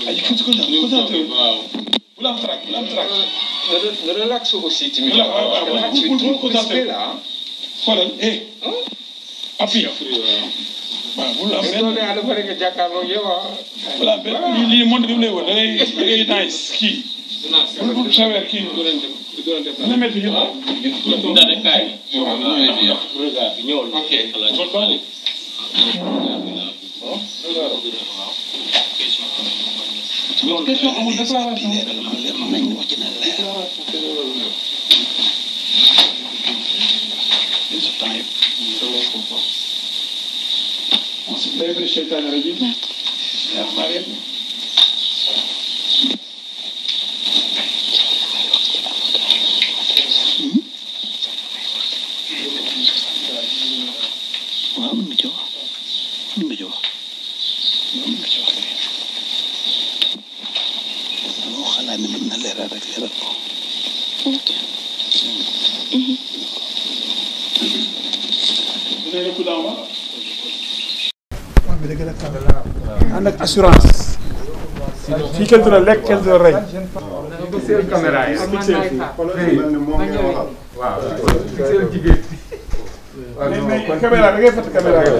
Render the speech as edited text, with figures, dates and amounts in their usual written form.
ay concentré waaw bu la am trac ne relaxe aussi tu es trop concentré là xoolal appui waaw bu la am benn dafa rek jàkkaarloo yow bu la am benn lii montre bi mu lay woon da ngay nice kii bu sawer kii dina métti ñu daane kaay regard bi ñëwal ok question amul déclaration من الشيطان الرجيم بسم الله الرحمن الرحيم ànd ak assurance. fii kenn du la lekk kenn du la rey. caméra yi caméra da ngay fàtte caméra yi.